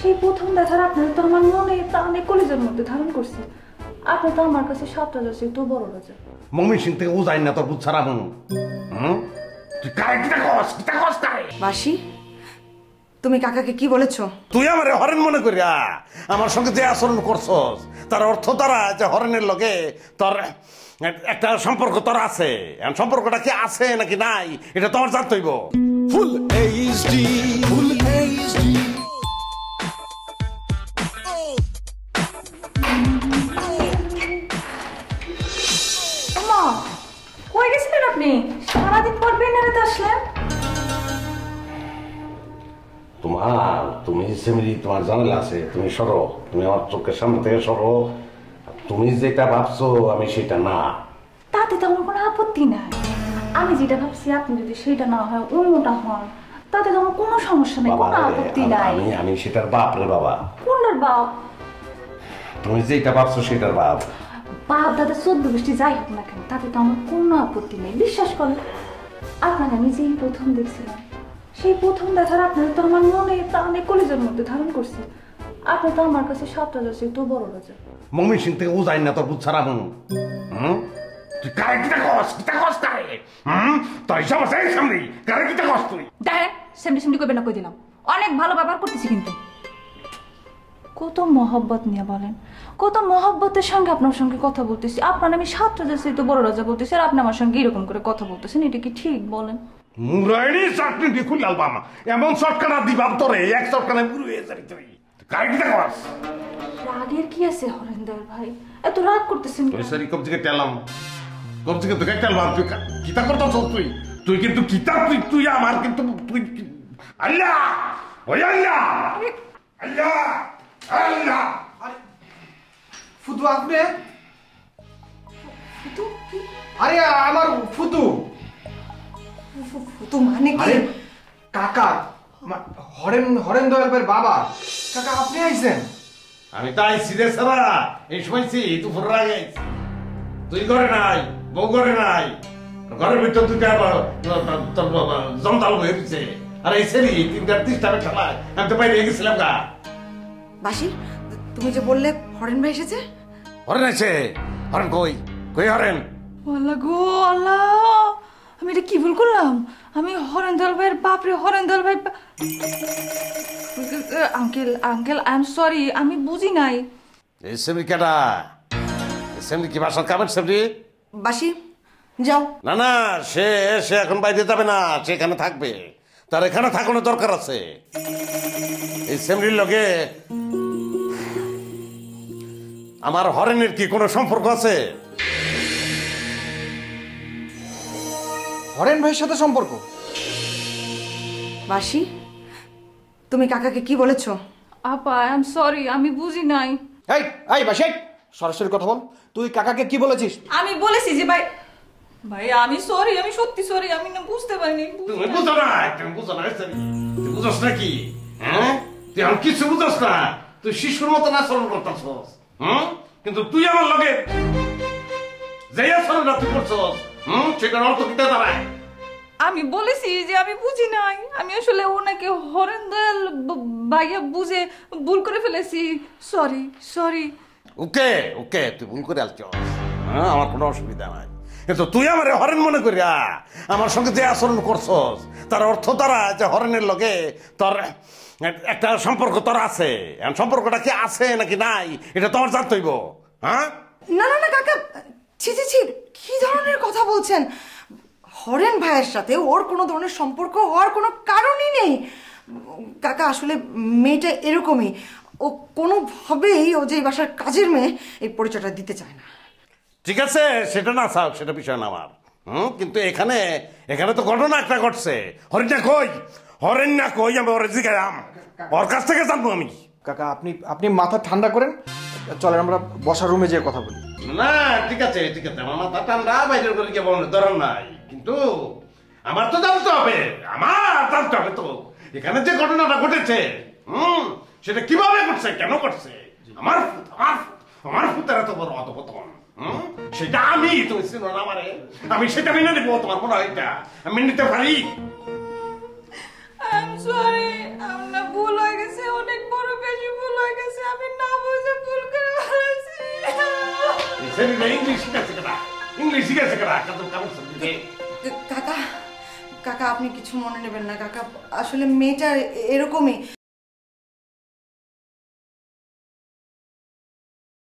সেই প্রথম দেখার আপনারা তো আমার মনে প্রাণে কলিজার মধ্যে ধারণ করছে। আপনি তো আমার কাছে 7 রাজা চেয়ে তো বড় রাজা। মমিন সিং থেকে উজাই না তোর বুঝ ছাড়া তুই কারে কিটা কস কারে বাসি তুমি কাকাকে কি বলেছো? তুই আমারে হরেন মনে করিয়া আমার সঙ্গে যে আচরণ করছস তার অর্থ তারা যে হরেনের লগে তোর একটা সম্পর্ক তোর আছে। সম্পর্কটা কি আছে নাকি নাই এটা তো আমার জানতে হইব। ফুল এইচডি ফুল এইচডি মা কই গেছিলেন আপনি? সারাদিন পর বেনারতে আসলেন। তুমি সেমিরি তোমার জানালা আছে, তুমি সরো, তুমি আমার চোখের সামনে থেকে সরো। তুমি যেটা ভাবছো আমি সেটা না। তাতে তো আমার কোনো আপত্তি নাই। আমি যেটা ভাবছি আপনি যদি সেটা না হয় অন্যটা হন তাতে তো আমার কোনো সমস্যা নেই, কোনো আপত্তি নাই। আমি সেটার বাপ রে বাবা। কোনটার বাপ? তুমি যেটা ভাবছো সেটার বাপ। বাপ দাদা 14 গোষ্ঠী যাই হোক না কেন তাতে তো আমার কোনো আপত্তি নেই। বিশ্বাস করেন আপনাকে আমি যেই প্রথম দেখছিলাম সেই প্রথম দেখার আপনারা তো আমার মনে প্রাণে কলিজার মধ্যে ধারণ করছে। আপনি তো আমার কাছে 7 রাজা চেয়ে তো বড় রাজা। মমিন সিং থেকে উজাই না তোর বুঝ ছাড়া তুই কারে কিটা কস কারে তোর হিসাব আছে সামনে কারে কিটা কস তুই দেখেন সেমনি করবে না কই দিলাম। অনেক ভালো ব্যবহার করতেছি কিন্তু। কত মহব্বত নিয়ে বলেন, কত মহব্বতের সঙ্গে আপনার সঙ্গে কথা বলতেছি। আপনার আমি 7 রাজা চেয়ে তো বড় রাজা বলতেছি আর আপনি আমার সঙ্গে এরকম করে কথা বলতেছেন, এটা কি ঠিক বলেন? মুরাইনি চাটনি দেখুন লালবামা এমন শটকানা দিবাম তোরে এক শটকানা পুরো হয়ে যাবি তুই কারে কিটা কস। রাগের কি আছে হরেন্দর ভাই? এত রাগ করতেছেন তুই সারি কব থেকে টেলাম কব থেকে তোকে টেলবাম তুই কিতা করতেছ তুই কিন্তু কিতা তুই আমার কিন্তু তুই আল্লাহ ওই আল্লাহ আল্লাহ আল্লাহ ফুতু আপনি? আরে আমার ফুতু। ফুতু মানে কি? আরে কাকা হরেন দয়াল ভাইয়ের বাবা। কাকা আপনি আইছেন? আমি তো আইসি রে সারা এই সময়ছি দুপুর আগে আইছি। তুই ঘরে নাই, বউ ঘরে নাই, ঘরের ভিতর তুই জমতাল হয়ে দিচ্ছে। আর এই সেরি 3:30 টাকা খেলায় আমি তো বাইরে গেছিলাম গা। বাসি তুমি যে বললে হরেন ভাই এসেছে? হরেন আছে? হরেন কই কই হরেন? আল্লাহ গো আল্লাহ, আমি এটা কি ভুল করলাম? আমি হরেন্দর ভাইয়ের বাপরে হরেন্দর ভাই। আঙ্কেল আই এম সরি, আমি বুঝি নাই। এই সেমরি কেডা? এই সেমরি কি বাসার কামের সেমরি? বাসি যাও। না না সে এখন বাইরে যাবে না, সে এখানে থাকবে। তার এখানে থাকানোর দরকার আছে। এই সেমরির লগে আমার হরেনের কি কোনো সম্পর্ক আছে? হরেন ভাইয়ের সাথে সম্পর্ক? বাসি তুমি কাকাকে কি বলেছো? আপা আই এম সরি, আমি বুঝি নাই। এই বাসি সরাসরি কথা বল, তুই কাকাকে কি বলেছিস? আমি বলেছি যে ভাই ভাই আমি সরি, আমি সত্যি সরি, আমি না বুঝতে পারিনি। তুমি বুঝো না, তুমি বুঝো না, তুই বুঝোস না কি? হ্যাঁ তুই আমি কিছু বুঝোস না, তুই শিশুর মতো আচরণ করতেছস। কিন্তু তুই আমার লগে যে আচরণটা তুই করছস সেটার অর্থ কিটা দাঁড়ায়? আমি বলেছি যে আমি বুঝি নাই, আমি আসলে ওনাকে হরেন্দয়াল ভাইয়া বুঝে ভুল করে ফেলেছি। Sorry sorry. ওকে ওকে তুই ভুল করে আসছস, আমার কোনো অসুবিধা নাই। কিন্তু তুই আমার হরেন মনে করিয়া আমার সঙ্গে যে আচরণ করছস তার অর্থ তারা যে হরেনের লগে তোর একটা সম্পর্ক তোর আছে। সম্পর্কটা কি আছে নাকি নাই এটা তো আমার জানতে হইব। হ্যাঁ না না না কাকা, ছি ছি ছি, কি ধরনের কথা বলছেন? হরেন ভাইয়ের সাথে ওর কোনো ধরনের সম্পর্ক হওয়ার কোনো কারণই নেই কাকা। আসলে মেয়েটা এরকমই, ও কোনোভাবেই ও যে বাসার কাজের মেয়ে এই পরিচয়টা দিতে চায় না। ঠিক আছে সেটা না থাক, সেটা বিষয় না আমার। কিন্তু এখানে তো ঘটনা একটা ঘটছে। হরেনটা কই? হরেন না কই? আমি ওর জিজ্ঞাসাম, ওর কাছ থেকে জানবো আমি। কাকা আপনি মাথা ঠান্ডা করেন, চলেন আমরা বসার রুমে যেয়ে কথা বলি। না ঠিক আছে ঠিক আছে, আমার মাথা ঠান্ডা, বাইরের করে গিয়ে বলার দরকার নাই। কিন্তু আমার তো জানতে হবে, তো এখানে যে ঘটনাটা ঘটেছে সেটা কিভাবে ঘটছে, কেন ঘটছে। আমার ফুতের এত বড় অধপতন, সেটা তুমি চিনো না আমারে, আমি সেটা মেনে নেবো? তোমার মনে হয় এটা আমি মেনে নিতে পারি? আই এম সরি, আমার ভুল হয়ে গেছে, অনেক বড় বেশ ছেলেরা ইংলিশ শিখেছে কেনা, ইংলিশ শিখেছে কেনা, কাপড় কাকা কাকা আপনি কিছু মনে নেবেন না কাকা, আসলে মেয়েটা এরকমই।